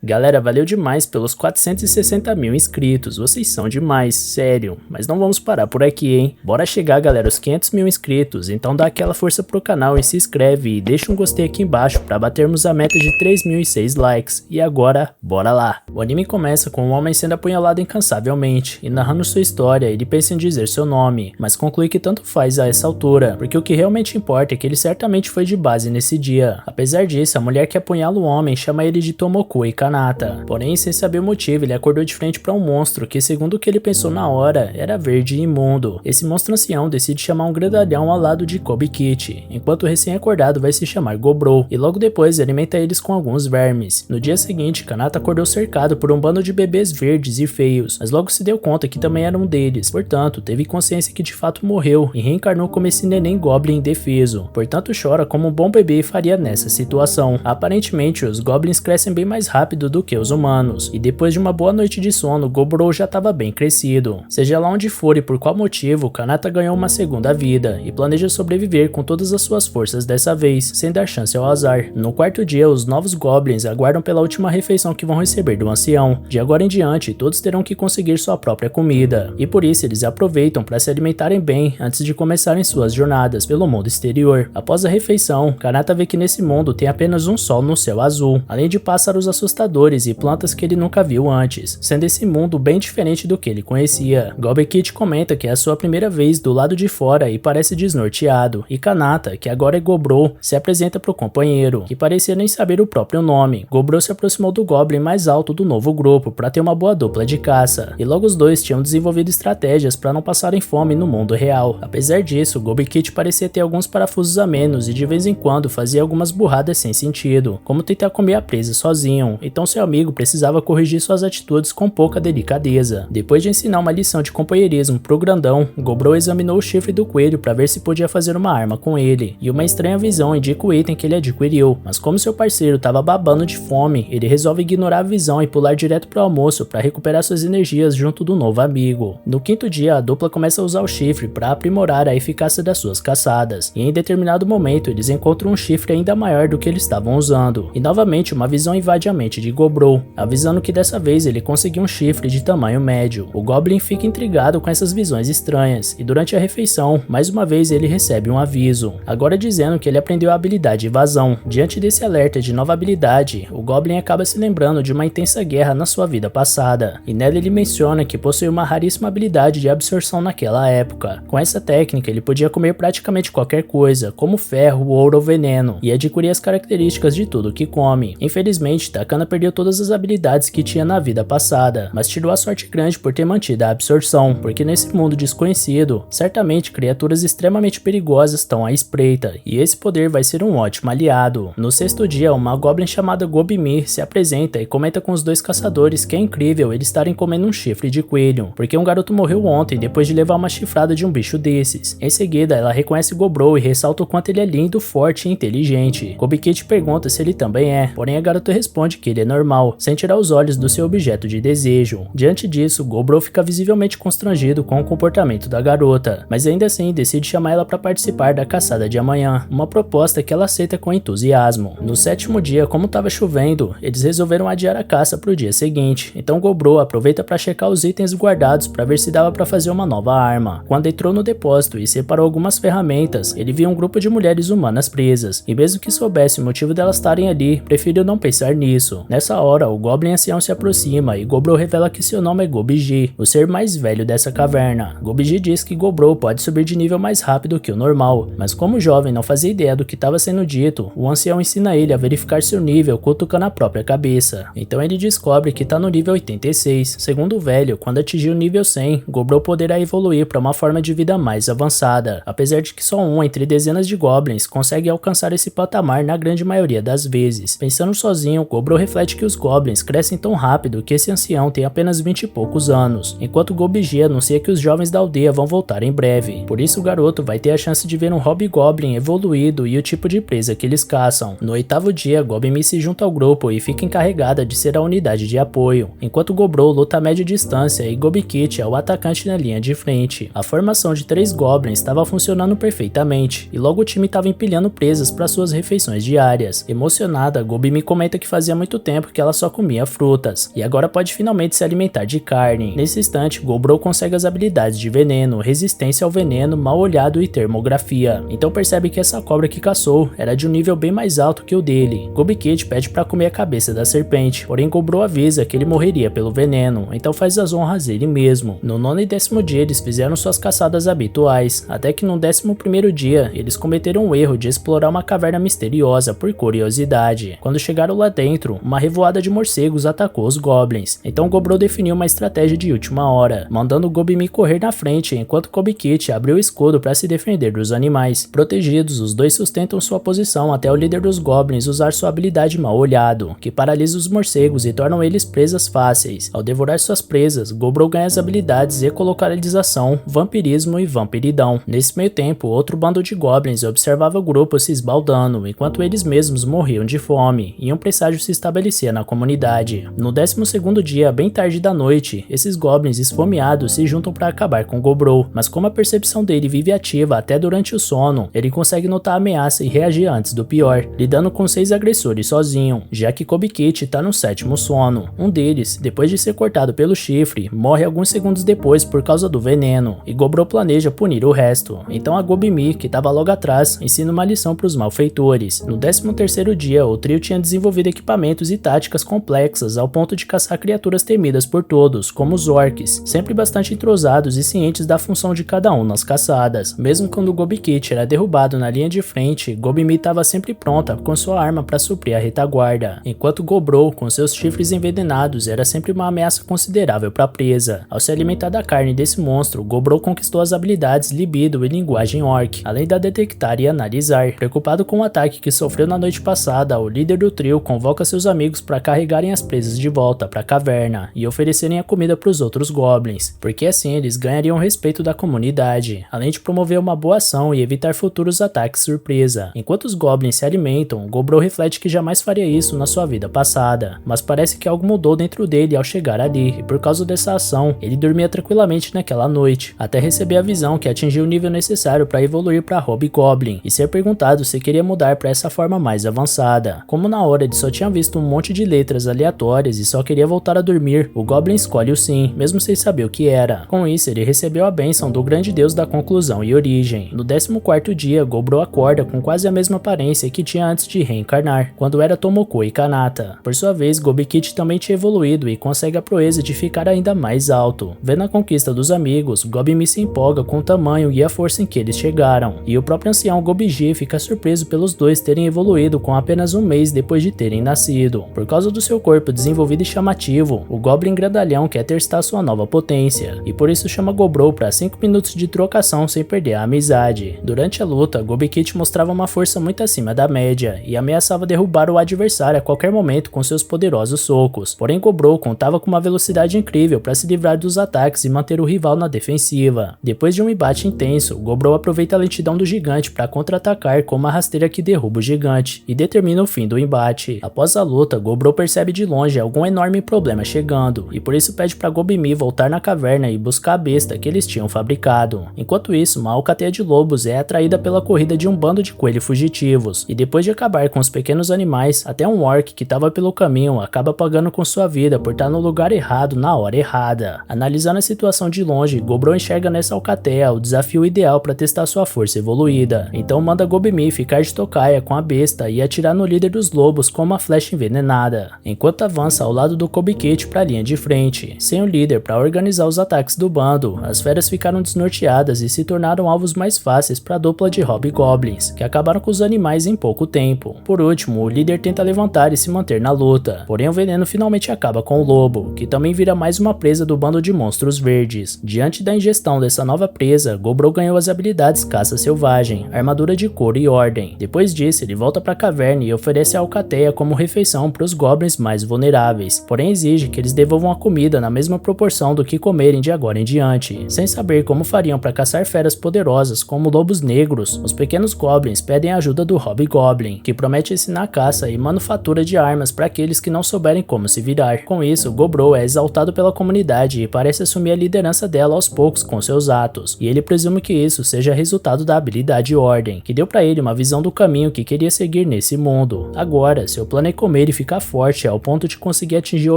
Galera, valeu demais pelos 460 mil inscritos, vocês são demais, sério. Mas não vamos parar por aqui, hein? Bora chegar, galera, aos 500 mil inscritos, então dá aquela força pro canal e se inscreve e deixa um gostei aqui embaixo pra batermos a meta de 3.006 likes. E agora, bora lá! O anime começa com um homem sendo apunhalado incansavelmente, e narrando sua história, ele pensa em dizer seu nome, mas conclui que tanto faz a essa altura, porque o que realmente importa é que ele certamente foi de base nesse dia. Apesar disso, a mulher que apunhala o homem chama ele de Tomoko e Kanata, porém sem saber o motivo ele acordou de frente para um monstro que, segundo o que ele pensou na hora, era verde e imundo. Esse monstro ancião decide chamar um grandalhão ao lado de Kobe Kit, enquanto o recém-acordado vai se chamar Gobro, e logo depois alimenta eles com alguns vermes. No dia seguinte, Kanata acordou cercado por um bando de bebês verdes e feios, mas logo se deu conta que também era um deles, portanto teve consciência que de fato morreu e reencarnou como esse neném Goblin indefeso, portanto chora como um bom bebê faria nessa situação. Aparentemente os Goblins crescem bem mais rápido do que os humanos, e depois de uma boa noite de sono, Gobro já estava bem crescido. Seja lá onde for e por qual motivo, Kanata ganhou uma segunda vida e planeja sobreviver com todas as suas forças dessa vez, sem dar chance ao azar. No quarto dia, os novos Goblins aguardam pela última refeição que vão receber do ancião. De agora em diante, todos terão que conseguir sua própria comida, e por isso eles aproveitam para se alimentarem bem antes de começarem suas jornadas pelo mundo exterior. Após a refeição, Kanata vê que nesse mundo tem apenas um sol no céu azul, além de pássaros assustadores e plantas que ele nunca viu antes, sendo esse mundo bem diferente do que ele conhecia. Kobe Kit comenta que é a sua primeira vez do lado de fora e parece desnorteado, e Kanata, que agora é Gobro, se apresenta para o companheiro, que parecia nem saber o próprio nome. Gobro se aproximou do Goblin mais alto do novo grupo para ter uma boa dupla de caça, e logo os dois tinham desenvolvido estratégias para não passarem fome no mundo real. Apesar disso, Kobe Kit parecia ter alguns parafusos a menos e de vez em quando fazia algumas burradas sem sentido, como tentar comer a presa sozinho, então seu amigo precisava corrigir suas atitudes com pouca delicadeza. Depois de ensinar uma lição de companheirismo pro grandão, Gobro examinou o chifre do coelho para ver se podia fazer uma arma com ele, e uma estranha visão indica o item que ele adquiriu, mas como seu parceiro estava babando de fome, ele resolve ignorar a visão e pular direto pro almoço para recuperar suas energias junto do novo amigo. No quinto dia, a dupla começa a usar o chifre para aprimorar a eficácia das suas caçadas, e em determinado momento eles encontram um chifre ainda maior do que eles estavam usando, e novamente uma visão invade a mente de Gobro, avisando que dessa vez ele conseguiu um chifre de tamanho médio. O Goblin fica intrigado com essas visões estranhas, e durante a refeição, mais uma vez ele recebe um aviso, agora dizendo que ele aprendeu a habilidade evasão. Diante desse alerta de nova habilidade, o Goblin acaba se lembrando de uma intensa guerra na sua vida passada, e nela ele menciona que possui uma raríssima habilidade de absorção naquela época. Com essa técnica ele podia comer praticamente qualquer coisa, como ferro, ouro ou veneno, e adquirir as características de tudo que come. Infelizmente, Takana perdeu todas as habilidades que tinha na vida passada, mas tirou a sorte grande por ter mantido a absorção, porque nesse mundo desconhecido, certamente criaturas extremamente perigosas estão à espreita, e esse poder vai ser um ótimo aliado. No sexto dia, uma Goblin chamada Gobimi se apresenta e comenta com os dois caçadores que é incrível eles estarem comendo um chifre de coelho, porque um garoto morreu ontem depois de levar uma chifrada de um bicho desses. Em seguida, ela reconhece Gobro e ressalta o quanto ele é lindo, forte e inteligente. Kobe Kit pergunta se ele também é, porém a garota responde que ele é normal, sem tirar os olhos do seu objeto de desejo. Diante disso, Gobro fica visivelmente constrangido com o comportamento da garota, mas ainda assim decide chamar ela para participar da caçada de amanhã, uma proposta que ela aceita com entusiasmo. No sétimo dia, como estava chovendo, eles resolveram adiar a caça para o dia seguinte, então Gobro aproveita para checar os itens guardados para ver se dava para fazer uma nova arma. Quando entrou no depósito e separou algumas ferramentas, ele viu um grupo de mulheres humanas presas, e mesmo que soubesse o motivo delas estarem ali, preferiu não pensar nisso. Nessa hora, o Goblin ancião se aproxima e Gobro revela que seu nome é Gobiji, o ser mais velho dessa caverna. Gobiji diz que Gobro pode subir de nível mais rápido que o normal, mas como o jovem não fazia ideia do que estava sendo dito, o ancião ensina ele a verificar seu nível cutucando a própria cabeça. Então ele descobre que está no nível 86. Segundo o velho, quando atingir o nível 100, Gobro poderá evoluir para uma forma de vida mais avançada, apesar de que só um entre dezenas de Goblins consegue alcançar esse patamar na grande maioria das vezes. Pensando sozinho, Gobro reflete que os Goblins crescem tão rápido que esse ancião tem apenas 20 e poucos anos, enquanto Gobiji anuncia que os jovens da aldeia vão voltar em breve. Por isso o garoto vai ter a chance de ver um Hobgoblin evoluído e o tipo de presa que eles caçam. No oitavo dia, Gobimi se junta ao grupo e fica encarregada de ser a unidade de apoio, enquanto Gobro luta a média distância e Kobe Kit é o atacante na linha de frente. A formação de 3 Goblins estava funcionando perfeitamente, e logo o time estava empilhando presas para suas refeições diárias. Emocionada, Gobimi comenta que fazia muito tempo tempo que ela só comia frutas, e agora pode finalmente se alimentar de carne. Nesse instante, Gobro consegue as habilidades de veneno, resistência ao veneno, mal olhado e termografia. Então percebe que essa cobra que caçou era de um nível bem mais alto que o dele. Gobikid pede para comer a cabeça da serpente, porém Gobro avisa que ele morreria pelo veneno, então faz as honras ele mesmo. No 9º e 10º dia eles fizeram suas caçadas habituais, até que no 11º dia eles cometeram o erro de explorar uma caverna misteriosa por curiosidade. Quando chegaram lá dentro, uma revoada de morcegos atacou os goblins, então Gobro definiu uma estratégia de última hora, mandando Gobimi correr na frente enquanto Gobikid abriu o escudo para se defender dos animais. Protegidos, os dois sustentam sua posição até o líder dos goblins usar sua habilidade mal olhado, que paralisa os morcegos e tornam eles presas fáceis. Ao devorar suas presas, Gobro ganha as habilidades Ecolocalização, Vampirismo e Vampiridão. Nesse meio tempo, outro bando de goblins observava o grupo se esbaldando, enquanto eles mesmos morriam de fome, e um presságio se estabelecia na comunidade. No 12º dia, bem tarde da noite, esses goblins esfomeados se juntam para acabar com Gobro, mas como a percepção dele vive ativa até durante o sono, ele consegue notar a ameaça e reagir antes do pior, lidando com 6 agressores sozinho, já que Gobikid tá no 7º sono. Um deles, depois de ser cortado pelo chifre, morre alguns segundos depois por causa do veneno, e Gobro planeja punir o resto. Então a Gobimi, que estava logo atrás, ensina uma lição para os malfeitores. No 13º dia, o trio tinha desenvolvido equipamentos e táticas complexas ao ponto de caçar criaturas temidas por todos, como os orcs, sempre bastante entrosados e cientes da função de cada um nas caçadas. Mesmo quando Gobikid era derrubado na linha de frente, Gobimi estava sempre pronta com sua arma para suprir a retaguarda, enquanto Gobro, com seus chifres envenenados, era sempre uma ameaça considerável para a presa. Ao se alimentar da carne desse monstro, Gobro conquistou as habilidades Libido e Linguagem Orc, além da detectar e analisar. Preocupado com o ataque que sofreu na noite passada, o líder do trio convoca seus amigos para carregarem as presas de volta para a caverna e oferecerem a comida para os outros goblins, porque assim eles ganhariam o respeito da comunidade, além de promover uma boa ação e evitar futuros ataques surpresa. Enquanto os goblins se alimentam, Gobro reflete que jamais faria isso na sua vida passada, mas parece que algo mudou dentro dele ao chegar ali, e por causa dessa ação, ele dormia tranquilamente naquela noite, até receber a visão que atingiu o nível necessário para evoluir para Hobgoblin, e ser perguntado se queria mudar para essa forma mais avançada. Como na hora ele só tinha visto um monte de letras aleatórias e só queria voltar a dormir, o Goblin escolhe o sim, mesmo sem saber o que era. Com isso, ele recebeu a bênção do grande deus da conclusão e origem. No 14º dia, Gobro acorda com quase a mesma aparência que tinha antes de reencarnar, quando era Tomoko e Kanata. Por sua vez, Gobikid também tinha evoluído e consegue a proeza de ficar ainda mais alto. Vendo a conquista dos amigos, Gobimi se empolga com o tamanho e a força em que eles chegaram, e o próprio ancião Gobiji fica surpreso pelos dois terem evoluído com apenas um mês depois de terem nascido. Por causa do seu corpo desenvolvido e chamativo, o Goblin grandalhão quer testar sua nova potência, e por isso chama Gobro para 5 minutos de trocação sem perder a amizade. Durante a luta, Gobikid mostrava uma força muito acima da média, e ameaçava derrubar o adversário a qualquer momento com seus poderosos socos, porém Gobro contava com uma velocidade incrível para se livrar dos ataques e manter o rival na defensiva. Depois de um embate intenso, Gobro aproveita a lentidão do gigante para contra-atacar com uma rasteira que derruba o gigante, e determina o fim do embate. Após a luta, Gobro percebe de longe algum enorme problema chegando, e por isso pede para Gobimi voltar na caverna e buscar a besta que eles tinham fabricado. Enquanto isso, uma alcateia de lobos é atraída pela corrida de um bando de coelhos fugitivos, e depois de acabar com os pequenos animais, até um orc que estava pelo caminho acaba pagando com sua vida por estar no lugar errado na hora errada. Analisando a situação de longe, Gobro enxerga nessa alcateia o desafio ideal para testar sua força evoluída, então manda Gobimi ficar de tocaia com a besta e atirar no líder dos lobos com uma flecha envenenada, enquanto avança ao lado do Gobikid para a linha de frente. Sem o líder para organizar os ataques do bando, as feras ficaram desnorteadas e se tornaram alvos mais fáceis para a dupla de Hobgoblins, que acabaram com os animais em pouco tempo. Por último, o líder tenta levantar e se manter na luta, porém o veneno finalmente acaba com o lobo, que também vira mais uma presa do bando de monstros verdes. Diante da ingestão dessa nova presa, Gobro ganhou as habilidades Caça Selvagem, Armadura de Couro e Ordem. Depois disso, ele volta para a caverna e oferece a alcateia como refeição para os goblins mais vulneráveis, porém exige que eles devolvam a comida na mesma proporção do que comerem de agora em diante. Sem saber como fariam para caçar feras poderosas como lobos negros, os pequenos goblins pedem a ajuda do Hobgoblin, que promete ensinar a caça e manufatura de armas para aqueles que não souberem como se virar. Com isso, Gobro é exaltado pela comunidade e parece assumir a liderança dela aos poucos com seus atos, e ele presume que isso seja resultado da habilidade Ordem, que deu para ele uma visão do caminho que queria seguir nesse mundo. Agora, seu plano é comer e ficar forte ao ponto de conseguir atingir o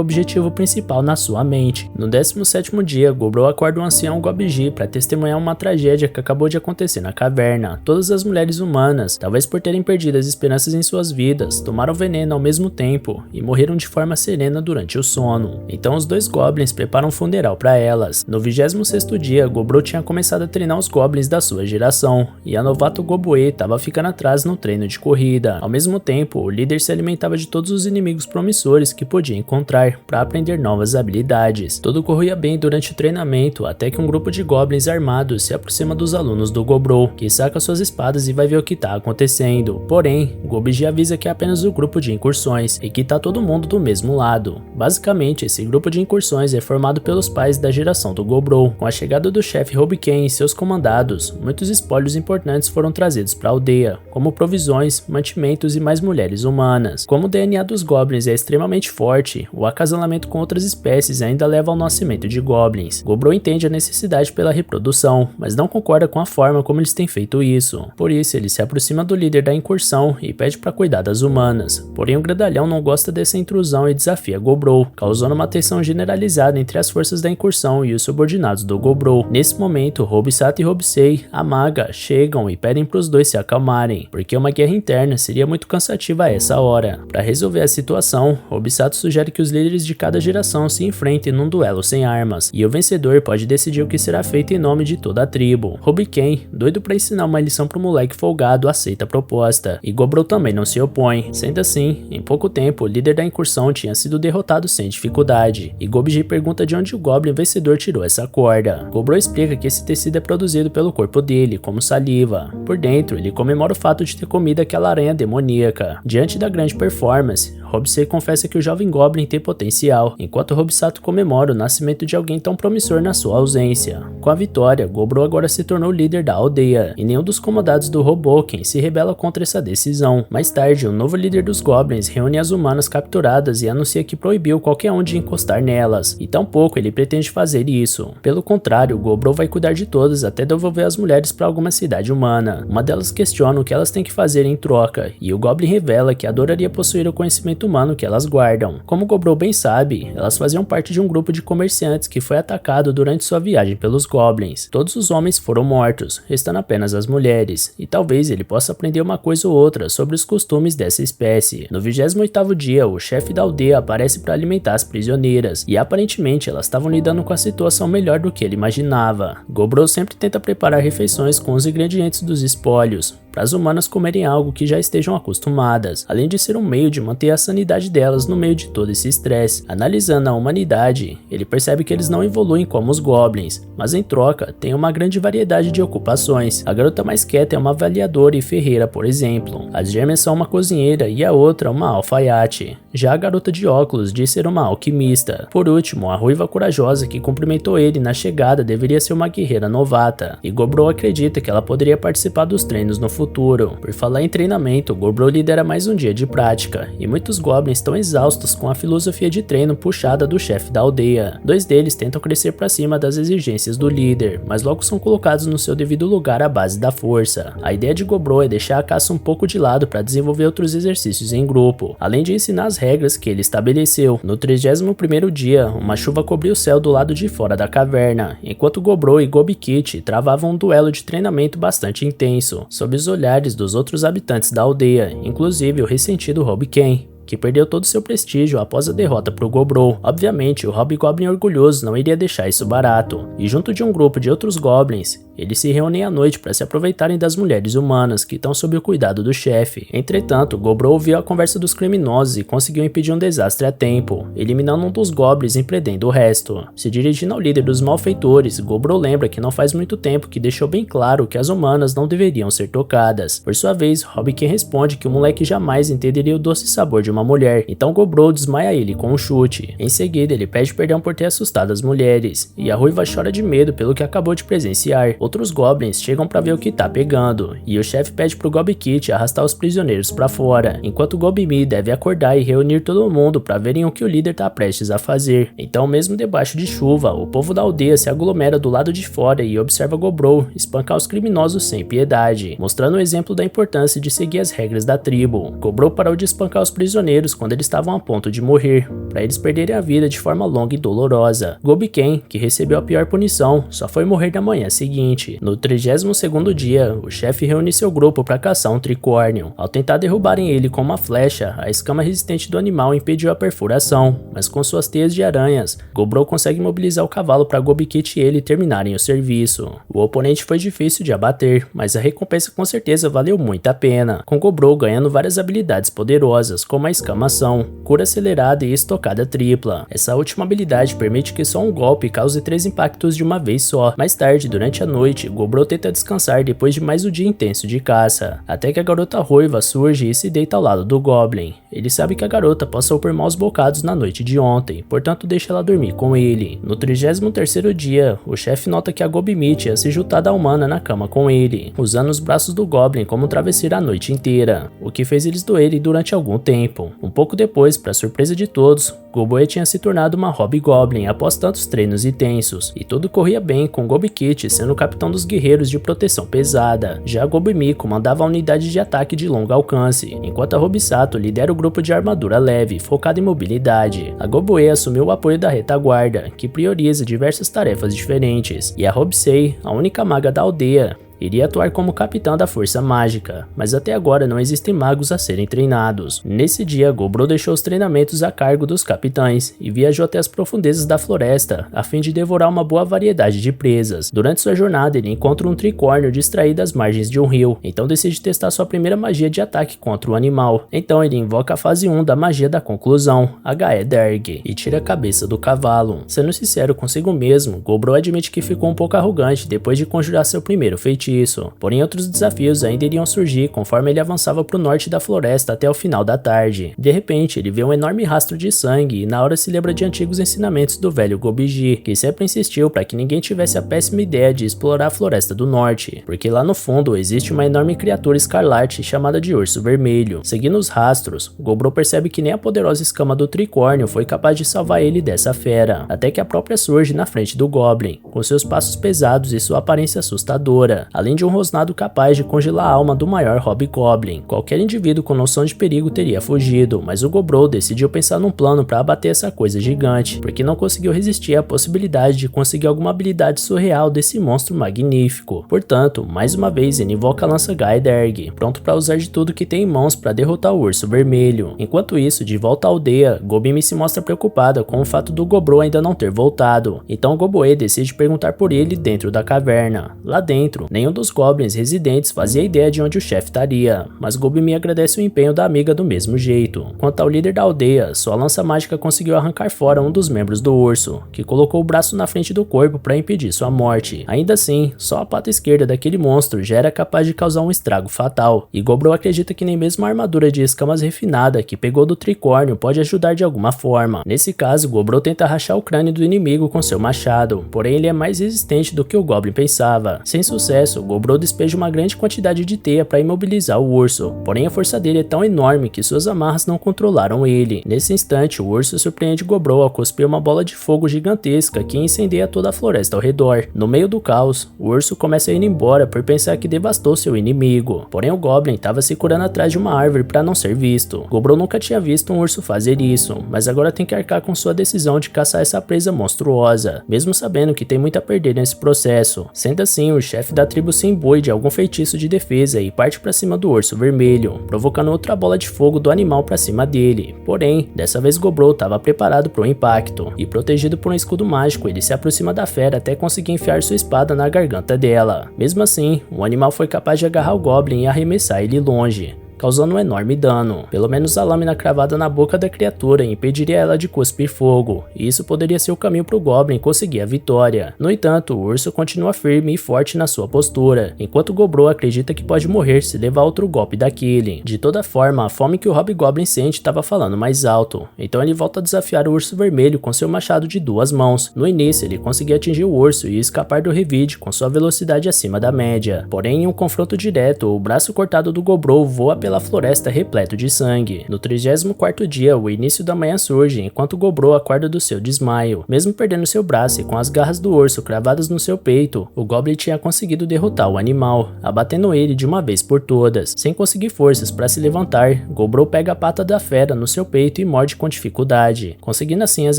objetivo principal na sua mente. No 17º dia, Gobro acorda o ancião Gobji para testemunhar uma tragédia que acabou de acontecer na caverna. Todas as mulheres humanas, talvez por terem perdido as esperanças em suas vidas, tomaram veneno ao mesmo tempo e morreram de forma serena durante o sono. Então os dois goblins preparam um funeral para elas. No 26º dia, Gobro tinha começado a treinar os goblins da sua geração, e a novato Gobue estava ficando atrás no treino de corrida. Ao mesmo tempo, o líder se alimentava de todos os inimigos promissores que podia encontrar para aprender novas habilidades. Tudo corria bem durante o treinamento, até que um grupo de goblins armados se aproxima dos alunos do Gobro, que saca suas espadas e vai ver o que está acontecendo. Porém, Gobji avisa que é apenas um grupo de incursões e que tá todo mundo do mesmo lado. Basicamente, esse grupo de incursões é formado pelos pais da geração do Gobro. Com a chegada do chefe Hobiken e seus comandados, muitos espólios importantes foram trazidos para a aldeia, como provisões, mantimentos e mais mulheres humanas. Como o DNA dos goblins é extremamente forte, o acasalamento com outras espécies ainda leva ao nascimento de goblins. Gobro entende a necessidade pela reprodução, mas não concorda com a forma como eles têm feito isso. Por isso, ele se aproxima do líder da incursão e pede para cuidar das humanas. Porém, o grandalhão não gosta dessa intrusão e desafia Gobro, causando uma tensão generalizada entre as forças da incursão e os subordinados do Gobro. Nesse momento, Hobisato e Hobisei, a maga, chegam e pedem para os dois se acalmarem, porque uma guerra interna seria muito cansativa a essa hora. Para resolver a situação, Hobisato sugere que os líderes de cada geração se enfrentem num duelo sem armas, e o vencedor pode decidir o que será feito em nome de toda a tribo. Hobiken, doido para ensinar uma lição pro moleque folgado, aceita a proposta, e Gobro também não se opõe. Sendo assim, em pouco tempo, o líder da incursão tinha sido derrotado sem dificuldade, e Gobji pergunta de onde o Goblin vencedor tirou essa corda. Gobro explica que esse tecido é produzido pelo corpo dele, como saliva. Por dentro, ele comemora o fato de ter comido aquela aranha demoníaca. Diante da grande performance, Hobisei confessa que o jovem Goblin tem potencial, enquanto Hobisato comemora o nascimento de alguém tão promissor na sua ausência. Com a vitória, Gobro agora se tornou líder da aldeia, e nenhum dos comandados do Hoboken se rebela contra essa decisão. Mais tarde, o novo líder dos Goblins reúne as humanas capturadas e anuncia que proibiu qualquer um de encostar nelas, e tampouco ele pretende fazer isso. Pelo contrário, Gobro vai cuidar de todas até devolver as mulheres para alguma cidade humana. Uma delas questiona o que elas têm que fazer em troca, e o Goblin revela que adoraria possuir o conhecimento humano que elas guardam. Como Gobro bem sabe, elas faziam parte de um grupo de comerciantes que foi atacado durante sua viagem pelos Goblins. Todos os homens foram mortos, restando apenas as mulheres, e talvez ele possa aprender uma coisa ou outra sobre os costumes dessa espécie. No 28º dia, o chefe da aldeia aparece para alimentar as prisioneiras, e aparentemente elas estavam lidando com a situação melhor do que ele imaginava. Gobro sempre tenta preparar refeições com os ingredientes dos espólios, para as humanas comerem algo que já estejam acostumadas, além de ser um meio de manter a sanidade delas no meio de todo esse estresse. Analisando a humanidade, ele percebe que eles não evoluem como os goblins, mas em troca tem uma grande variedade de ocupações. A garota mais quieta é uma avaliadora e ferreira, por exemplo. As gêmeas são uma cozinheira e a outra uma alfaiate. Já a garota de óculos diz ser uma alquimista. Por último, a ruiva corajosa que cumprimentou ele na chegada deveria ser uma guerreira novata, e Gobro acredita que ela poderia participar dos treinos no futuro. Por falar em treinamento, Gobro lidera mais um dia de prática, e muitos goblins estão exaustos com a filosofia de treino puxada do chefe da aldeia. Dois deles tentam crescer para cima das exigências do líder, mas logo são colocados no seu devido lugar à base da força. A ideia de Gobro é deixar a caça um pouco de lado para desenvolver outros exercícios em grupo, além de ensinar as regras que ele estabeleceu. No 31º dia, uma chuva cobriu o céu do lado de fora da caverna, enquanto Gobro e Gobikit travavam um duelo de treinamento bastante intenso, sob os olhares dos outros habitantes da aldeia, inclusive o ressentido Hobiken, que perdeu todo o seu prestígio após a derrota pro Gobro. Obviamente, o Hobgoblin orgulhoso não iria deixar isso barato, e junto de um grupo de outros goblins, eles se reúnem à noite para se aproveitarem das mulheres humanas que estão sob o cuidado do chefe. Entretanto, Gobro ouviu a conversa dos criminosos e conseguiu impedir um desastre a tempo, eliminando um dos goblins e impedindo o resto. Se dirigindo ao líder dos malfeitores, Gobro lembra que não faz muito tempo que deixou bem claro que as humanas não deveriam ser tocadas. Por sua vez, Hobiken responde que o moleque jamais entenderia o doce sabor de uma mulher, então Gobro desmaia ele com um chute. Em seguida, ele pede perdão por ter assustado as mulheres, e a ruiva chora de medo pelo que acabou de presenciar. Outros goblins chegam para ver o que tá pegando, e o chefe pede pro Gobikit arrastar os prisioneiros para fora, enquanto Gobimi deve acordar e reunir todo mundo para verem o que o líder tá prestes a fazer. Então, mesmo debaixo de chuva, o povo da aldeia se aglomera do lado de fora e observa Gobro espancar os criminosos sem piedade, mostrando um exemplo da importância de seguir as regras da tribo. Gobro parou de espancar os prisioneiros prisioneiros quando eles estavam a ponto de morrer, para eles perderem a vida de forma longa e dolorosa. Gobiken, que recebeu a pior punição, só foi morrer na manhã seguinte. No 32º dia, o chefe reúne seu grupo para caçar um tricórnio. Ao tentar derrubarem ele com uma flecha, a escama resistente do animal impediu a perfuração, mas com suas teias de aranhas, Gobro consegue mobilizar o cavalo para Gobikit e ele terminarem o serviço. O oponente foi difícil de abater, mas a recompensa com certeza valeu muito a pena, com Gobro ganhando várias habilidades poderosas, como a escamação, cura acelerada e estocada tripla. Essa última habilidade permite que só um golpe cause 3 impactos de uma vez só. Mais tarde, durante a noite, Gobro tenta descansar depois de mais um dia intenso de caça, até que a garota ruiva surge e se deita ao lado do Goblin. Ele sabe que a garota passou por maus bocados na noite de ontem, portanto deixa ela dormir com ele. No 33º dia, o chefe nota que a Gobimit ia se juntar da humana na cama com ele, usando os braços do Goblin como travesseiro a noite inteira, o que fez eles doerem durante algum tempo. Um pouco depois, para surpresa de todos, Goboe tinha se tornado uma Hobgoblin após tantos treinos intensos, e tudo corria bem com Gobikit sendo o capitão dos guerreiros de proteção pesada. Já Gobimi comandava a unidade de ataque de longo alcance, enquanto a Hobisato lidera o grupo de armadura leve, focado em mobilidade. A Goboe assumiu o apoio da retaguarda, que prioriza diversas tarefas diferentes, e a Hobsei, a única maga da aldeia, iria atuar como capitã da força mágica, mas até agora não existem magos a serem treinados. Nesse dia, Gobro deixou os treinamentos a cargo dos capitães e viajou até as profundezas da floresta a fim de devorar uma boa variedade de presas. Durante sua jornada, ele encontra um tricórnio distraído às margens de um rio, então decide testar sua primeira magia de ataque contra o animal. Então ele invoca a fase 1 da magia da conclusão, Gaederg, e tira a cabeça do cavalo. Sendo sincero consigo mesmo, Gobro admite que ficou um pouco arrogante depois de conjurar seu primeiro feitiço. Porém, outros desafios ainda iriam surgir conforme ele avançava para o norte da floresta até o final da tarde. De repente, ele vê um enorme rastro de sangue e na hora se lembra de antigos ensinamentos do velho Gobiji, que sempre insistiu para que ninguém tivesse a péssima ideia de explorar a floresta do norte, porque lá no fundo existe uma enorme criatura escarlate chamada de Urso Vermelho. Seguindo os rastros, Gobro percebe que nem a poderosa escama do tricórnio foi capaz de salvar ele dessa fera, até que a própria surge na frente do Goblin, com seus passos pesados e sua aparência assustadora, além de um rosnado capaz de congelar a alma do maior Hobgoblin. Qualquer indivíduo com noção de perigo teria fugido, mas o Gobro decidiu pensar num plano para abater essa coisa gigante, porque não conseguiu resistir à possibilidade de conseguir alguma habilidade surreal desse monstro magnífico. Portanto, mais uma vez ele invoca a lança Gaederg, pronto para usar de tudo que tem em mãos para derrotar o Urso Vermelho. Enquanto isso, de volta à aldeia, Gobimi se mostra preocupada com o fato do Gobro ainda não ter voltado, então Goboe decide perguntar por ele dentro da caverna. Lá dentro, nenhum dos goblins residentes fazia ideia de onde o chefe estaria, mas Gobimi agradece o empenho da amiga do mesmo jeito. Quanto ao líder da aldeia, sua lança mágica conseguiu arrancar fora um dos membros do urso, que colocou o braço na frente do corpo para impedir sua morte. Ainda assim, só a pata esquerda daquele monstro já era capaz de causar um estrago fatal, e Gobro acredita que nem mesmo a armadura de escamas refinada que pegou do tricórnio pode ajudar de alguma forma. Nesse caso, Gobro tenta rachar o crânio do inimigo com seu machado, porém ele é mais resistente do que o Goblin pensava. Sem sucesso, Gobro despeja uma grande quantidade de teia para imobilizar o urso, porém a força dele é tão enorme que suas amarras não controlaram ele. Nesse instante, o urso surpreende Gobro ao cuspir uma bola de fogo gigantesca que incendeia toda a floresta ao redor. No meio do caos, o urso começa a ir embora por pensar que devastou seu inimigo, porém o Goblin estava se curando atrás de uma árvore para não ser visto. Gobro nunca tinha visto um urso fazer isso, mas agora tem que arcar com sua decisão de caçar essa presa monstruosa, mesmo sabendo que tem muito a perder nesse processo. Sendo assim, o chefe da tribo se imbui de algum feitiço de defesa e parte para cima do Urso Vermelho, provocando outra bola de fogo do animal para cima dele. Porém, dessa vez Gobro estava preparado para o impacto, e protegido por um escudo mágico, ele se aproxima da fera até conseguir enfiar sua espada na garganta dela. Mesmo assim, o animal foi capaz de agarrar o Goblin e arremessar ele longe, causando um enorme dano. Pelo menos a lâmina cravada na boca da criatura impediria ela de cuspir fogo, e isso poderia ser o caminho para o Goblin conseguir a vitória. No entanto, o urso continua firme e forte na sua postura, enquanto Gobro acredita que pode morrer se levar outro golpe daquele. De toda forma, a fome que o Hobgoblin sente estava falando mais alto, então ele volta a desafiar o Urso Vermelho com seu machado de 2 mãos. No início, ele conseguia atingir o urso e escapar do revide com sua velocidade acima da média. Porém, em um confronto direto, o braço cortado do Gobro voa pela pela floresta repleto de sangue. No 34º dia, o início da manhã surge enquanto Gobro acorda do seu desmaio. Mesmo perdendo seu braço e com as garras do urso cravadas no seu peito, o Goblin tinha conseguido derrotar o animal, abatendo ele de uma vez por todas. Sem conseguir forças para se levantar, Gobro pega a pata da fera no seu peito e morde com dificuldade, conseguindo assim as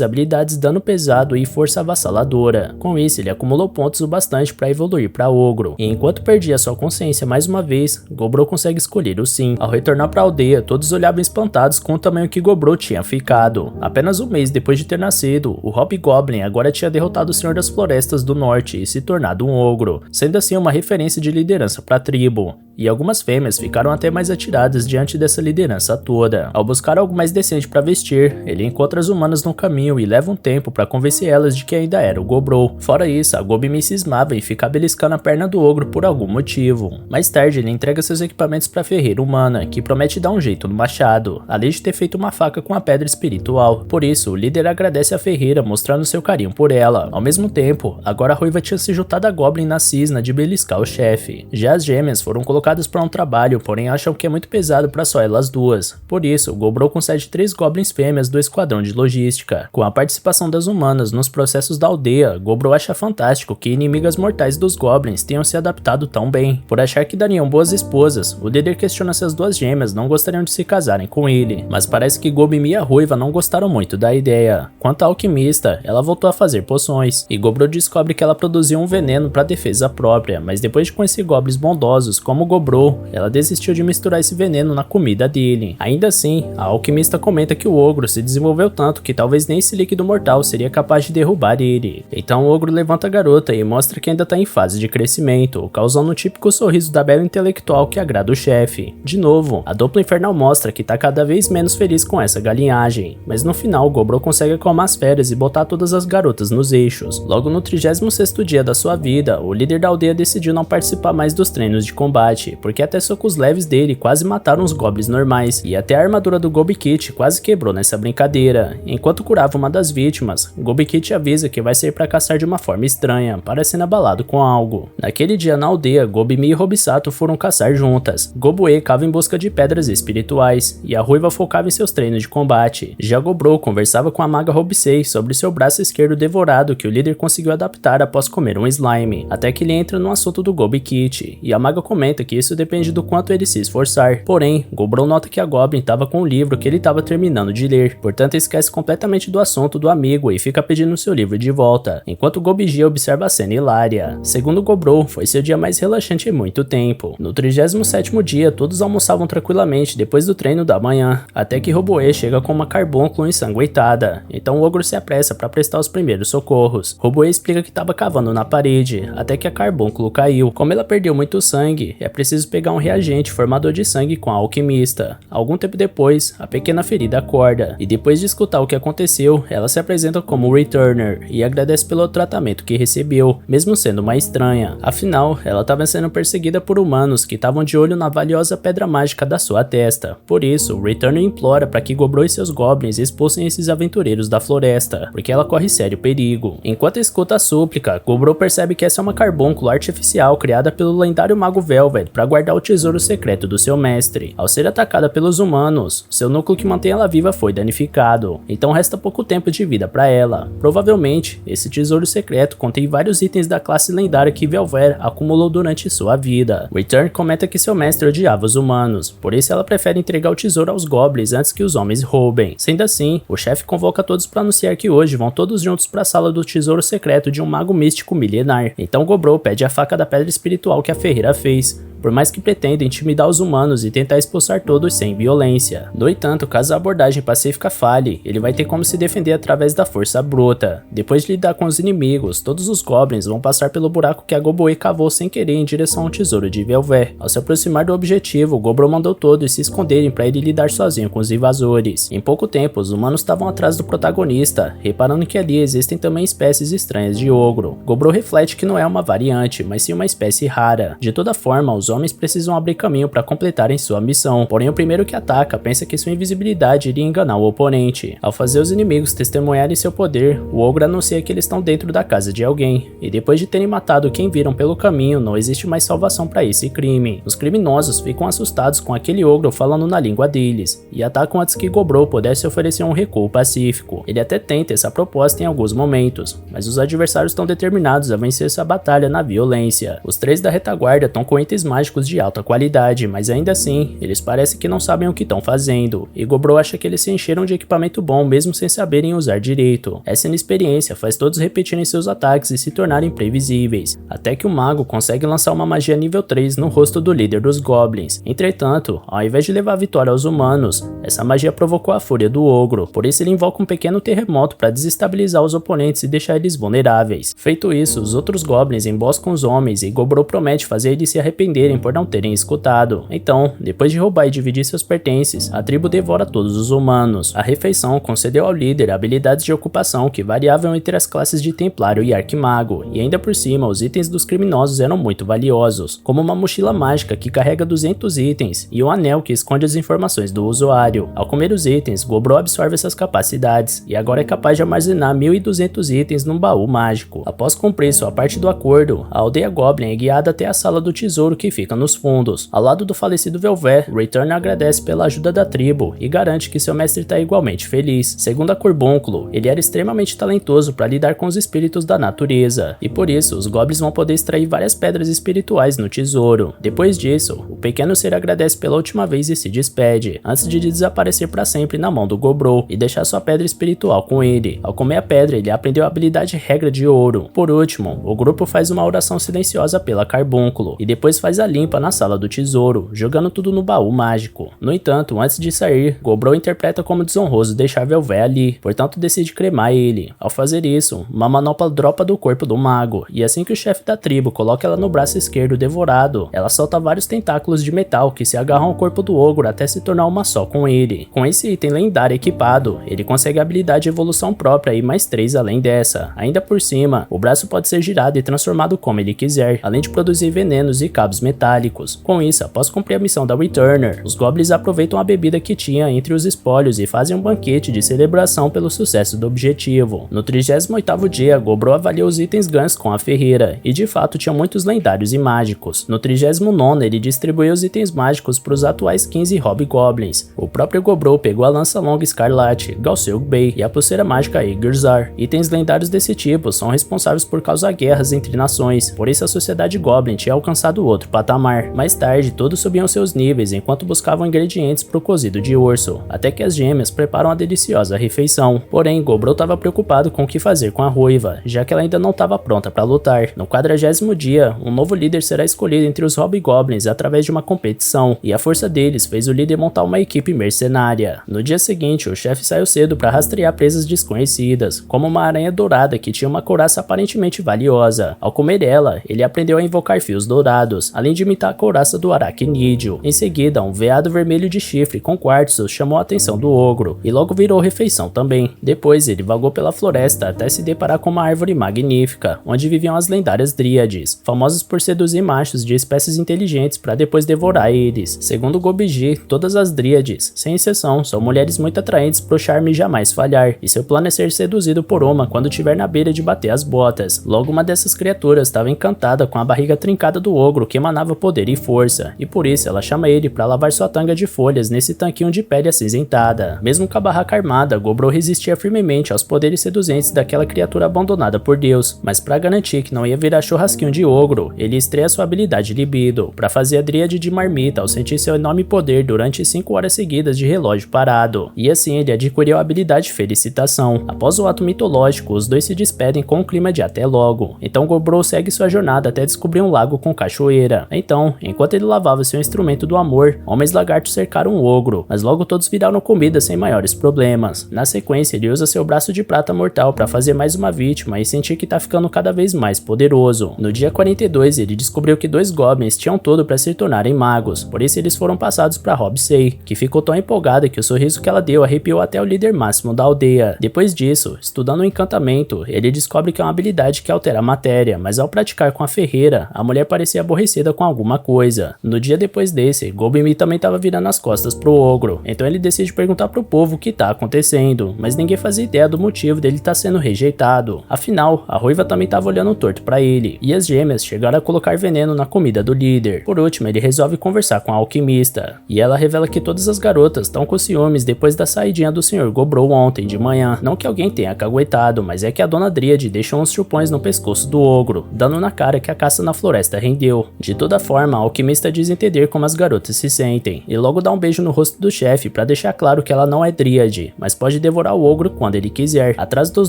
habilidades dano pesado e força avassaladora. Com isso, ele acumulou pontos o bastante para evoluir para ogro, e enquanto perdia sua consciência mais uma vez, Gobro consegue escolher o sim. Ao retornar para a aldeia, todos olhavam espantados com o tamanho que Gobro tinha ficado. Apenas um mês depois de ter nascido, o Hobgoblin agora tinha derrotado o Senhor das Florestas do Norte e se tornado um ogro, sendo assim uma referência de liderança para a tribo. E algumas fêmeas ficaram até mais atiradas diante dessa liderança toda. Ao buscar algo mais decente para vestir, ele encontra as humanas no caminho e leva um tempo para convencer elas de que ainda era o Gobro. Fora isso, a Gobimi cismava em ficar beliscando a perna do ogro por algum motivo. Mais tarde, ele entrega seus equipamentos para a ferreira humana, que promete dar um jeito no machado, além de ter feito uma faca com a pedra espiritual. Por isso, o líder agradece a ferreira, mostrando seu carinho por ela. Ao mesmo tempo, agora a Ruiva tinha se juntado a Goblin na cisna de beliscar o chefe. Já as gêmeas foram colocadas para um trabalho, porém acham que é muito pesado para só elas duas. Por isso, o Gobro concede 3 Goblins fêmeas do esquadrão de logística. Com a participação das humanas nos processos da aldeia, Gobro acha fantástico que inimigas mortais dos Goblins tenham se adaptado tão bem. Por achar que dariam boas esposas, o líder questiona se as duas gêmeas não gostariam de se casarem com ele, mas parece que Gobimi e a Ruiva não gostaram muito da ideia. Quanto à alquimista, ela voltou a fazer poções, e Gobro descobre que ela produziu um veneno para defesa própria, mas depois de conhecer Goblins bondosos como Gobro, ela desistiu de misturar esse veneno na comida dele. Ainda assim, a alquimista comenta que o ogro se desenvolveu tanto que talvez nem esse líquido mortal seria capaz de derrubar ele. Então o ogro levanta a garota e mostra que ainda está em fase de crescimento, causando um típico sorriso da bela intelectual que agrada o chefe. De novo, a dupla infernal mostra que está cada vez menos feliz com essa galinhagem, mas no final Gobro consegue acalmar as feras e botar todas as garotas nos eixos. Logo no 36º dia da sua vida, o líder da aldeia decidiu não participar mais dos treinos de combate, porque até socos leves dele quase mataram os goblins normais, e até a armadura do Gobikit quase quebrou nessa brincadeira. Enquanto curava uma das vítimas, Gobikit avisa que vai sair para caçar de uma forma estranha, parecendo abalado com algo. Naquele dia na aldeia, Gobimi e Robisato foram caçar juntas. Gobue cava em busca de pedras espirituais, e a Ruiva focava em seus treinos de combate. Já Gobro conversava com a maga Robisei sobre seu braço esquerdo devorado que o líder conseguiu adaptar após comer um slime, até que ele entra no assunto do Gobikit, e a maga comenta que isso depende do quanto ele se esforçar. Porém, Gobro nota que a Goblin estava com um livro que ele estava terminando de ler, portanto esquece completamente do assunto do amigo e fica pedindo seu livro de volta, enquanto Gobiji observa a cena hilária. Segundo Gobro, foi seu dia mais relaxante em muito tempo. No 37º dia, todos almoçavam tranquilamente depois do treino da manhã, até que Roboe chega com uma carbúnculo ensanguentada, então o ogro se apressa para prestar os primeiros socorros. Roboe explica que estava cavando na parede, até que a carbúnculo caiu. Como ela perdeu muito sangue, é preciso pegar um reagente formador de sangue com a alquimista. Algum tempo depois, a pequena ferida acorda, e depois de escutar o que aconteceu, ela se apresenta como Returner e agradece pelo tratamento que recebeu, mesmo sendo uma estranha. Afinal, ela estava sendo perseguida por humanos que estavam de olho na valiosa pedra mágica da sua testa. Por isso, Returner implora para que Gobro e seus goblins expulsem esses aventureiros da floresta, porque ela corre sério perigo. Enquanto escuta a súplica, Gobro percebe que essa é uma carbúnculo artificial criada pelo lendário mago Velvet para guardar o tesouro secreto do seu mestre. Ao ser atacada pelos humanos, seu núcleo que mantém ela viva foi danificado, então resta pouco tempo de vida para ela. Provavelmente, esse tesouro secreto contém vários itens da classe lendária que Velvet acumulou durante sua vida. Return comenta que seu mestre odiava os humanos, por isso ela prefere entregar o tesouro aos goblins antes que os homens roubem. Sendo assim, o chefe convoca todos para anunciar que hoje vão todos juntos para a sala do tesouro secreto de um mago místico milenar. Então Gobro pede a faca da pedra espiritual que a ferreira fez, por mais que pretenda intimidar os humanos e tentar expulsar todos sem violência. No entanto, caso a abordagem pacífica falhe, ele vai ter como se defender através da força bruta. Depois de lidar com os inimigos, todos os goblins vão passar pelo buraco que a Gobue cavou sem querer em direção ao tesouro de Velvet. Ao se aproximar do objetivo, Gobro mandou todos se esconderem para ele lidar sozinho com os invasores. Em pouco tempo, os humanos estavam atrás do protagonista, reparando que ali existem também espécies estranhas de ogro. Gobro reflete que não é uma variante, mas sim uma espécie rara. De toda forma, os homens precisam abrir caminho para completarem sua missão, porém o primeiro que ataca pensa que sua invisibilidade iria enganar o oponente. Ao fazer os inimigos testemunharem seu poder, o ogro anuncia que eles estão dentro da casa de alguém, e depois de terem matado quem viram pelo caminho, não existe mais salvação para esse crime. Os criminosos ficam assustados com aquele ogro falando na língua deles, e atacam antes que Gobro pudesse oferecer um recuo pacífico. Ele até tenta essa proposta em alguns momentos, mas os adversários estão determinados a vencer essa batalha na violência. Os três da retaguarda estão com itens mágicos de alta qualidade, mas ainda assim, eles parecem que não sabem o que estão fazendo, e Gobro acha que eles se encheram de equipamento bom mesmo sem saberem usar direito. Essa inexperiência faz todos repetirem seus ataques e se tornarem previsíveis, até que o mago consegue lançar uma magia nível 3 no rosto do líder dos goblins. Entretanto, ao invés de levar a vitória aos humanos, essa magia provocou a fúria do ogro, por isso ele invoca um pequeno terremoto para desestabilizar os oponentes e deixar eles vulneráveis. Feito isso, os outros goblins emboscam os homens e Gobro promete fazer eles se arrependerem por não terem escutado. Então, depois de roubar e dividir seus pertences, a tribo devora todos os humanos. A refeição concedeu ao líder habilidades de ocupação que variavam entre as classes de Templário e Arquimago, e ainda por cima os itens dos criminosos eram muito valiosos, como uma mochila mágica que carrega 200 itens e um anel que esconde as informações do usuário. Ao comer os itens, Gobro absorve essas capacidades e agora é capaz de armazenar 1.200 itens num baú mágico. Após cumprir sua parte do acordo, a aldeia Goblin é guiada até a sala do tesouro que fica nos fundos. Ao lado do falecido Velvet, Return agradece pela ajuda da tribo e garante que seu mestre está igualmente feliz. Segundo a Corbúnculo, ele era extremamente talentoso para lidar com os espíritos da natureza, e por isso os goblins vão poder extrair várias pedras espirituais no tesouro. Depois disso, o pequeno ser agradece pela última vez e se despede, antes de desaparecer para sempre na mão do Gobro e deixar sua pedra espiritual com ele. Ao comer a pedra, ele aprendeu a habilidade regra de ouro. Por último, o grupo faz uma oração silenciosa pela Carbúnculo e depois faz a limpa na sala do tesouro, jogando tudo no baú mágico. No entanto, antes de sair, Gobro interpreta como desonroso deixar Velvet ali, portanto decide cremar ele. Ao fazer isso, uma manopla dropa do corpo do mago, e assim que o chefe da tribo coloca ela no braço esquerdo devorado, ela solta vários tentáculos de metal que se agarram ao corpo do ogro até se tornar uma só com ele. Com esse item lendário equipado, ele consegue a habilidade de evolução própria e mais 3 além dessa. Ainda por cima, o braço pode ser girado e transformado como ele quiser, além de produzir venenos e cabos metálicos. Com isso, após cumprir a missão da Returner, os goblins aproveitam a bebida que tinha entre os espólios e fazem um banquete de celebração pelo sucesso do objetivo. No 38º dia, Gobro avaliou os itens ganhos com a ferreira, e de fato tinha muitos lendários e mágicos. No 39º, ele distribuiu os itens mágicos para os atuais 15 hobgoblins. O próprio Gobro pegou a lança longa escarlate, Galseug Bey, e a pulseira mágica Aegirzar. Itens lendários desse tipo são responsáveis por causar guerras entre nações, por isso a sociedade Goblin tinha alcançado outro patamar. Mais tarde, todos subiam seus níveis enquanto buscavam ingredientes para o cozido de urso, até que as gêmeas preparam a deliciosa refeição. Porém, Gobro estava preocupado com o que fazer com a ruiva, já que ela ainda não estava pronta para lutar. No 40º dia, um novo líder será escolhido entre os hobgoblins através de uma competição, e a força deles fez o líder montar uma equipe mercenária. No dia seguinte, o chefe saiu cedo para rastrear presas desconhecidas, como uma aranha dourada que tinha uma couraça aparentemente valiosa. Ao comer ela, ele aprendeu a invocar fios dourados, além de imitar a couraça do aracnídeo. Em seguida, um veado vermelho de chifre com quartzo chamou a atenção do ogro, e logo virou refeição também. Depois, ele vagou pela floresta até se deparar com uma árvore magnífica, onde viviam as lendárias dríades, famosas por seduzir machos de espécies inteligentes para depois devorar eles. Segundo Gobiji, todas as dríades, sem exceção, são mulheres muito atraentes pro charme jamais falhar, e seu plano é ser seduzido por uma quando estiver na beira de bater as botas. Logo, uma dessas criaturas estava encantada com a barriga trincada do ogro que emanava poder e força, e por isso ela chama ele para lavar sua tanga de folhas nesse tanquinho de pele acinzentada. Mesmo com a barraca armada, Gobro resistia firmemente aos poderes seduzentes daquela criatura abandonada por Deus, mas para garantir que não ia virar churrasquinho de ogro, ele estreia sua habilidade libido, para fazer a dríade de marmita ao sentir seu enorme poder durante 5 horas seguidas de relógio parado, e assim ele adquiriu a habilidade felicitação. Após o ato mitológico, os dois se despedem com um clima de até logo. Então Gobro segue sua jornada até descobrir um lago com cachoeira. Então, enquanto ele lavava seu instrumento do amor, homens lagartos cercaram o ogro, mas logo todos viraram comida sem maiores problemas. Na sequência, ele usa seu braço de prata mortal para fazer mais uma vítima e sentir que tá ficando cada vez mais poderoso. No dia 42, ele descobriu que 2 goblins tinham tudo para se tornarem magos, por isso eles foram passados para Hobsei, que ficou tão empolgada que o sorriso que ela deu arrepiou até o líder máximo da aldeia. Depois disso, estudando o encantamento, ele descobre que é uma habilidade que altera a matéria, mas ao praticar com a ferreira, a mulher parecia aborrecida com alguma coisa. No dia depois desse, Gobi-Mi também tava virando as costas pro ogro, então ele decide perguntar pro povo o que tá acontecendo, mas ninguém fazia ideia do motivo dele tá sendo rejeitado. Afinal, a ruiva também tava olhando torto pra ele, e as gêmeas chegaram a colocar veneno na comida do líder. Por último, ele resolve conversar com a alquimista, e ela revela que todas as garotas estão com ciúmes depois da saidinha do Sr. Gobro ontem de manhã. Não que alguém tenha caguetado, mas é que a Dona Dríade deixou uns chupões no pescoço do ogro, dando na cara que a caça na floresta rendeu. De toda forma, a alquimista diz entender como as garotas se sentem, e logo dá um beijo no rosto do chefe pra deixar claro que ela não é Dríade, mas pode devorar o ogro quando ele quiser. Atrás dos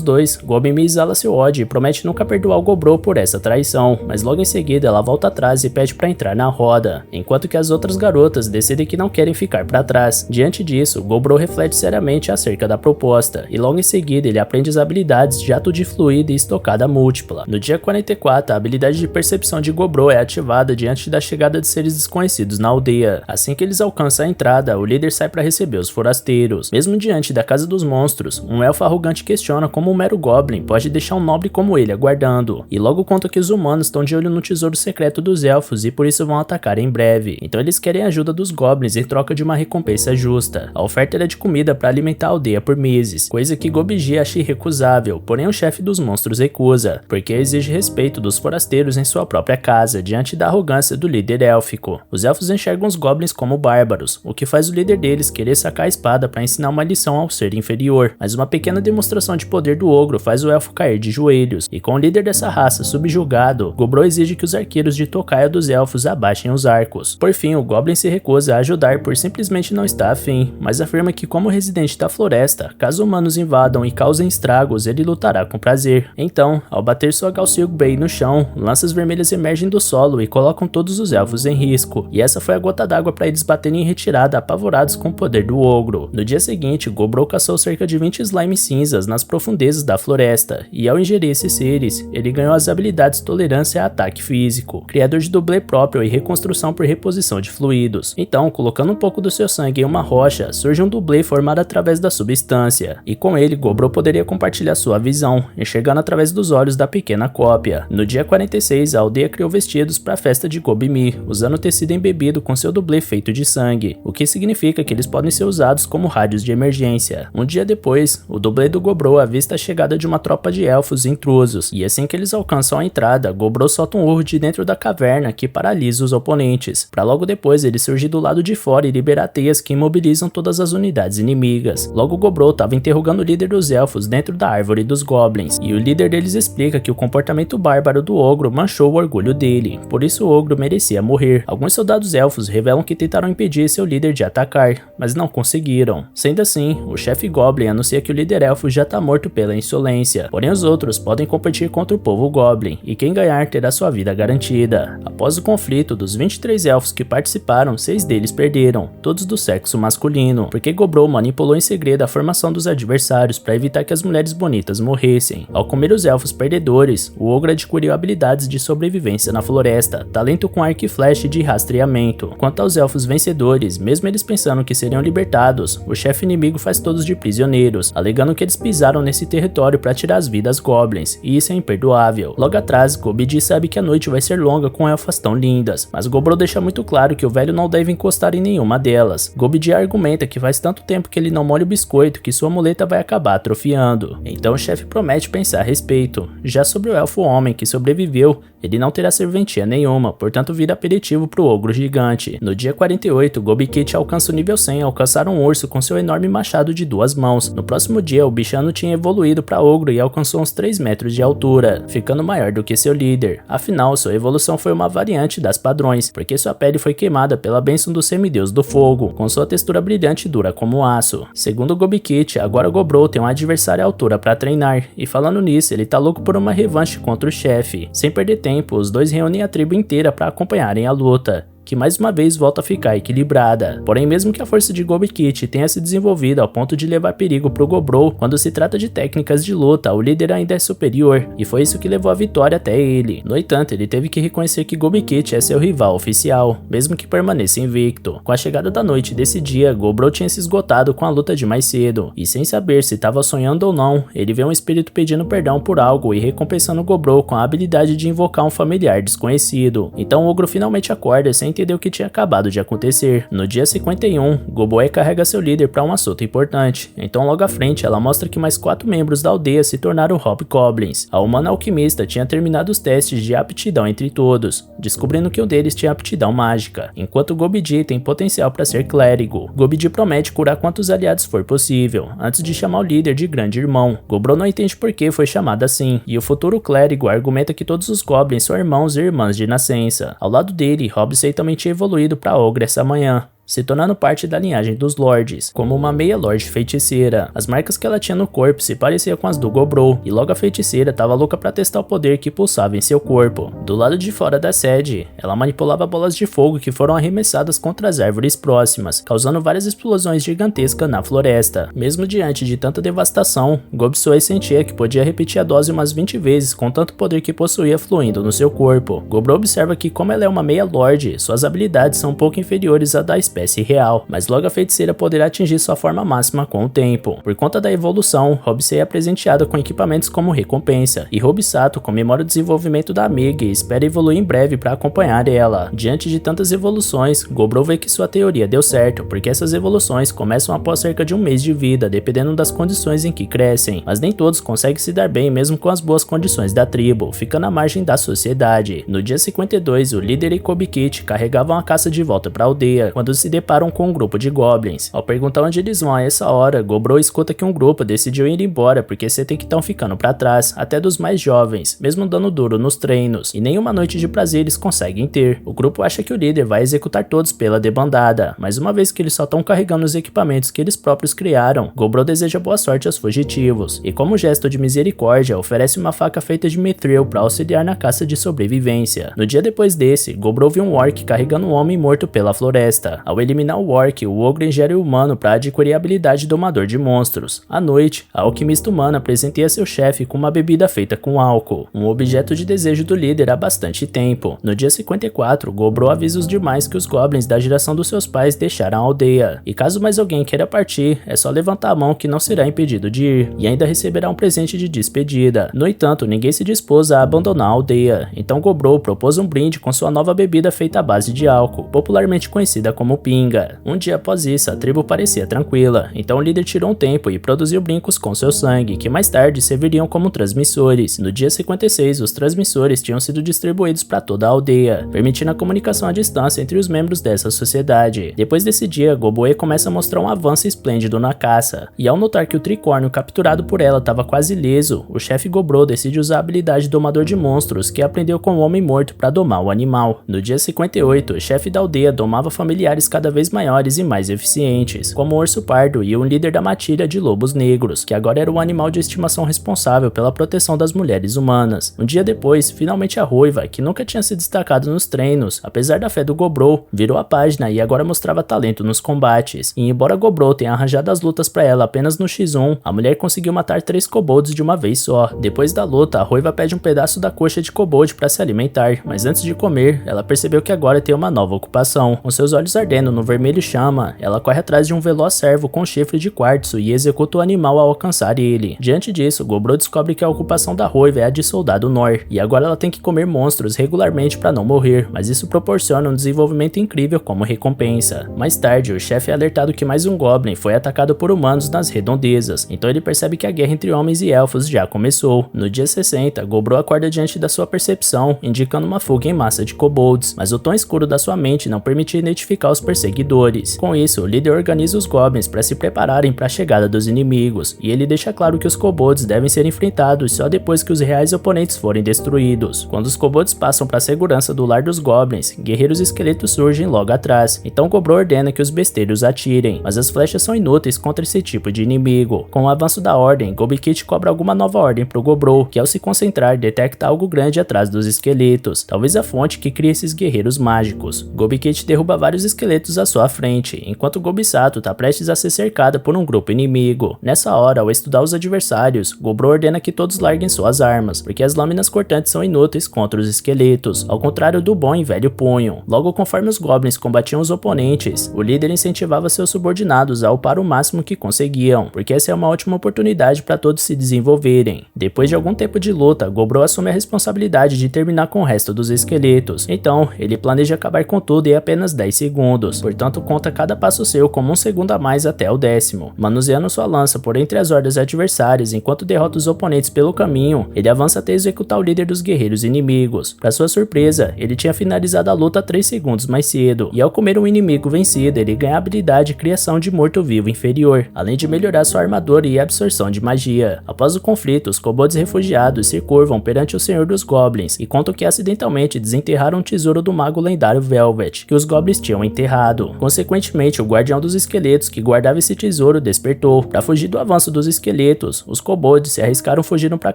dois, Gobi-Mi exala seu ódio e promete nunca perdoar o Gobro por essa traição, mas logo em seguida ela volta atrás e pede pra entrar na roda, enquanto que as outras garotas decidem que não querem ficar pra trás. Diante disso, Gobro reflete seriamente acerca da proposta, e logo em seguida ele aprende as habilidades jato de fluido e estocada múltipla. No dia 44, a habilidade de percepção de Gobro é ativada diante da chegada de seres desconhecidos na aldeia. Assim que eles alcançam a entrada, o líder sai para receber os forasteiros. Mesmo diante da casa dos monstros, um elfo arrogante questiona como um mero goblin pode deixar um nobre como ele aguardando, e logo conta que os humanos estão de olho no tesouro secreto dos elfos e por isso vão atacar em breve. Então eles querem a ajuda dos goblins em troca de uma recompensa justa. A oferta era de comida para alimentar a aldeia por meses, coisa que Gobiji acha irrecusável, porém o chefe dos monstros recusa, porque exige respeito dos forasteiros em sua própria casa, diante da arrogância do líder élfico. Os elfos enxergam os goblins como bárbaros, o que faz o líder deles querer sacar a espada para ensinar uma lição ao ser inferior, mas uma pequena demonstração de poder do ogro faz o elfo cair de joelhos, e com o líder dessa raça subjugado, Gobro exige que os arqueiros de tocaia dos elfos abaixem os arcos. Por fim, o goblin se recusa a ajudar por simplesmente não estar afim, mas afirma que como residente da floresta, caso humanos invadam e causem estragos, ele lutará com prazer. Então, ao bater sua Galsilgbei no chão, lanças vermelhas emergem do solo e colocam todos os elfos em risco, e essa foi a gota d'água para eles baterem em retirada apavorados com o poder do ogro. No dia seguinte, Gobro caçou cerca de 20 slimes cinzas nas profundezas da floresta, e ao ingerir esses seres, ele ganhou as habilidades tolerância a ataque físico, criador de dublê próprio e reconstrução por reposição de fluidos. Então, colocando um pouco do seu sangue em uma rocha, surge um dublê formado através da substância, e com ele Gobro poderia compartilhar sua visão, enxergando através dos olhos da pequena cópia. No dia 46, a aldeia criou vestidos para a festa de Gobi-Mi, usando tecido embebido com seu dublê feito de sangue, o que significa que eles podem ser usados como rádios de emergência. Um dia depois, o dublê do Gobro avista a chegada de uma tropa de elfos intrusos, e assim que eles alcançam a entrada, Gobro solta um urro de dentro da caverna que paralisa os oponentes, para logo depois ele surgir do lado de fora e liberar teias que imobilizam todas as unidades inimigas. Logo Gobro estava interrogando o líder dos elfos dentro da árvore dos goblins, e o líder deles explica que o comportamento bárbaro do ogro manchou o orgulho dele, por isso o ogro merecia morrer. Alguns soldados elfos revelam que tentaram impedir seu líder de atacar, mas não conseguiram. Sendo assim, o chefe goblin anuncia que o líder elfo já está morto pela insolência, porém os outros podem competir contra o povo goblin, e quem ganhar terá sua vida garantida. Após o conflito, dos 23 elfos que participaram, 6 deles perderam, todos do sexo masculino, porque Gobro manipulou em segredo a formação dos adversários para evitar que as mulheres bonitas morressem. Ao comer os elfos perdedores, o ogro adquiriu habilidades de sobrevivência na floresta, talento com arco e flecha de rastreamento. Quanto aos elfos vencedores, mesmo eles pensando que seriam libertados, o chefe inimigo faz todos de prisioneiros, alegando que eles pisaram nesse território para tirar as vidas goblins, e isso é imperdoável. Logo atrás, Gobiji sabe que a noite vai ser longa com elfas tão lindas, mas Gobro deixa muito claro que o velho não deve encostar em nenhuma delas. Gobiji argumenta que faz tanto tempo que ele não molha o biscoito que sua muleta vai acabar atrofiando. Então o chefe promete pensar a respeito. Já sobre o elfo homem que sobreviveu, ele não terá serventia nenhuma, portanto vira aperitivo pro ogro gigante. No dia 48, Gobikit alcança o nível 100 ao caçar um urso com seu enorme machado de 2 mãos. No próximo dia, o bichano tinha evoluído para ogro e alcançou uns 3 metros de altura, ficando maior do que seu líder. Afinal, sua evolução foi uma variante das padrões, porque sua pele foi queimada pela bênção do semideus do fogo, com sua textura brilhante e dura como aço. Segundo Gobikit, agora Gobro tem um adversário à altura para treinar, e falando nisso, ele tá louco por uma revanche contra o chefe. Sem perder tempo, os dois reúnem a tribo inteira para acompanharem a luta. que mais uma vez volta a ficar equilibrada. Porém, mesmo que a força de Gobikit tenha se desenvolvido ao ponto de levar perigo pro Gobro, quando se trata de técnicas de luta, o líder ainda é superior, e foi isso que levou a vitória até ele. No entanto, ele teve que reconhecer que Gobikit é seu rival oficial, mesmo que permaneça invicto. Com a chegada da noite desse dia, Gobro tinha se esgotado com a luta de mais cedo, e sem saber se estava sonhando ou não, ele vê um espírito pedindo perdão por algo e recompensando Gobro com a habilidade de invocar um familiar desconhecido. Então o ogro finalmente acorda sem entender o que tinha acabado de acontecer. No dia 51, Goboe carrega seu líder para um assunto importante, então logo à frente ela mostra que mais 4 membros da aldeia se tornaram Hobgoblins. A humana alquimista tinha terminado os testes de aptidão entre todos, descobrindo que um deles tinha aptidão mágica, enquanto Gobidi tem potencial para ser clérigo. Gobidi promete curar quantos aliados for possível, antes de chamar o líder de grande irmão. Gobro não entende por que foi chamado assim, e o futuro clérigo argumenta que todos os goblins são irmãos e irmãs de nascença. Ao lado dele, Hobsei também tinha evoluído para ogre essa manhã, se tornando parte da linhagem dos Lords, como uma meia-lorde feiticeira. As marcas que ela tinha no corpo se pareciam com as do Gobro, e logo a feiticeira estava louca para testar o poder que pulsava em seu corpo. Do lado de fora da sede, ela manipulava bolas de fogo que foram arremessadas contra as árvores próximas, causando várias explosões gigantescas na floresta. Mesmo diante de tanta devastação, Gobsoi sentia que podia repetir a dose umas 20 vezes com tanto poder que possuía fluindo no seu corpo. Gobro observa que, como ela é uma meia-lorde, suas habilidades são um pouco inferiores à da espécie real, mas logo a feiticeira poderá atingir sua forma máxima com o tempo. Por conta da evolução, Hobsei é presenteada com equipamentos como recompensa, e Hobisato comemora o desenvolvimento da amiga e espera evoluir em breve para acompanhar ela. Diante de tantas evoluções, Gobro vê que sua teoria deu certo, porque essas evoluções começam após cerca de um mês de vida, dependendo das condições em que crescem, mas nem todos conseguem se dar bem mesmo com as boas condições da tribo, ficando à margem da sociedade. No dia 52, o líder e Gobikit carregavam a caça de volta para a aldeia, quando se deparam com um grupo de goblins. Ao perguntar onde eles vão a essa hora, Gobro escuta que um grupo decidiu ir embora porque que estão ficando para trás, até dos mais jovens, mesmo dando duro nos treinos, e nenhuma noite de prazer eles conseguem ter. O grupo acha que o líder vai executar todos pela debandada, mas uma vez que eles só estão carregando os equipamentos que eles próprios criaram, Gobro deseja boa sorte aos fugitivos, e como gesto de misericórdia, oferece uma faca feita de mithril para auxiliar na caça de sobrevivência. No dia depois desse, Gobro viu um orc carregando um homem morto pela floresta. Ao eliminar o orc, o ogro ingere o humano para adquirir a habilidade domador de monstros. À noite, a alquimista humana presenteia seu chefe com uma bebida feita com álcool, um objeto de desejo do líder há bastante tempo. No dia 54, Gobro avisa os demais que os goblins da geração dos seus pais deixaram a aldeia, e caso mais alguém queira partir, é só levantar a mão que não será impedido de ir, e ainda receberá um presente de despedida. No entanto, ninguém se dispôs a abandonar a aldeia, então Gobro propôs um brinde com sua nova bebida feita à base de álcool, popularmente conhecida como pinga. Um dia após isso, a tribo parecia tranquila, então o líder tirou um tempo e produziu brincos com seu sangue, que mais tarde serviriam como transmissores. No dia 56, os transmissores tinham sido distribuídos para toda a aldeia, permitindo a comunicação à distância entre os membros dessa sociedade. Depois desse dia, Goboe começa a mostrar um avanço esplêndido na caça, e ao notar que o tricórnio capturado por ela estava quase ileso, o chefe Gobro decide usar a habilidade domador de monstros que aprendeu com o homem morto para domar o animal. No dia 58, o chefe da aldeia domava familiares cada vez maiores e mais eficientes, como o urso pardo e um líder da matilha de lobos negros, que agora era o animal de estimação responsável pela proteção das mulheres humanas. Um dia depois, finalmente a Ruiva, que nunca tinha se destacado nos treinos, apesar da fé do Gobro, virou a página e agora mostrava talento nos combates. E embora Gobro tenha arranjado as lutas para ela apenas no X1, a mulher conseguiu matar 3 kobolds de uma vez só. Depois da luta, a Ruiva pede um pedaço da coxa de kobold para se alimentar, mas antes de comer, ela percebeu que agora tem uma nova ocupação. Com seus olhos ardendo no vermelho chama, ela corre atrás de um veloz cervo com chifre de quartzo e executa o animal ao alcançar ele. Diante disso, Gobro descobre que a ocupação da Ruiva é a de soldado Nor, e agora ela tem que comer monstros regularmente para não morrer, mas isso proporciona um desenvolvimento incrível como recompensa. Mais tarde, o chefe é alertado que mais um Goblin foi atacado por humanos nas redondezas, então ele percebe que a guerra entre homens e elfos já começou. No dia 60, Gobro acorda diante da sua percepção, indicando uma fuga em massa de kobolds, mas o tom escuro da sua mente não permitia identificar os perseguidores. Com isso, o líder organiza os goblins para se prepararem para a chegada dos inimigos, e ele deixa claro que os kobolds devem ser enfrentados só depois que os reais oponentes forem destruídos. Quando os kobolds passam para a segurança do lar dos goblins, guerreiros esqueletos surgem logo atrás, então Gobrou ordena que os besteiros atirem, mas as flechas são inúteis contra esse tipo de inimigo. Com o avanço da ordem, Gobikit cobra alguma nova ordem pro Gobrou, que ao se concentrar detecta algo grande atrás dos esqueletos, talvez a fonte que cria esses guerreiros mágicos. Gobikit derruba vários esqueletos à sua frente, enquanto Gobisato tá prestes a ser cercada por um grupo inimigo. Nessa hora, ao estudar os adversários, Gobrou ordena que todos larguem suas armas, porque as lâminas cortantes são inúteis contra os esqueletos, ao contrário do bom e velho punho. Logo, conforme os goblins combatiam os oponentes, o líder incentivava seus subordinados a upar o máximo que conseguiam, porque essa é uma ótima oportunidade para todos se desenvolverem. Depois de algum tempo de luta, Gobrou assume a responsabilidade de terminar com o resto dos esqueletos, então ele planeja acabar com tudo em apenas 10 segundos, portanto conta cada passo seu como um segundo a mais até o 10º. Manuseando sua lança por entre as hordas adversárias enquanto derrota os oponentes pelo caminho, ele avança até executar o líder dos guerreiros inimigos. Para sua surpresa, ele tinha finalizado a luta 3 segundos mais cedo, e ao comer um inimigo vencido, ele ganha a habilidade Criação de Morto-Vivo Inferior, além de melhorar sua armadura e absorção de magia. Após o conflito, os kobolds refugiados se curvam perante o Senhor dos Goblins e contam que acidentalmente desenterraram um tesouro do mago lendário Velvet, que os goblins tinham enterrado. Consequentemente, o guardião dos esqueletos que guardava esse tesouro despertou. Para fugir do avanço dos esqueletos, os kobolds se arriscaram fugindo para a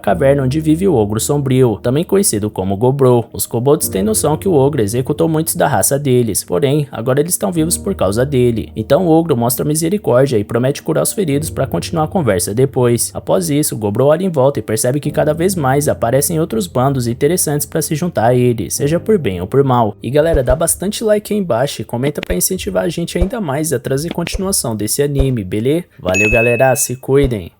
caverna onde vive o Ogro Sombrio, também conhecido como Gobrou. Os kobolds têm noção que o Ogro executou muitos da raça deles, porém, agora eles estão vivos por causa dele. Então o Ogro mostra misericórdia e promete curar os feridos para continuar a conversa depois. Após isso, Gobrou olha em volta e percebe que cada vez mais aparecem outros bandos interessantes para se juntar a ele, seja por bem ou por mal. E galera, dá bastante like aí embaixo e comenta para incentivar a gente ainda mais a trazer continuação desse anime, beleza? Valeu galera, se cuidem!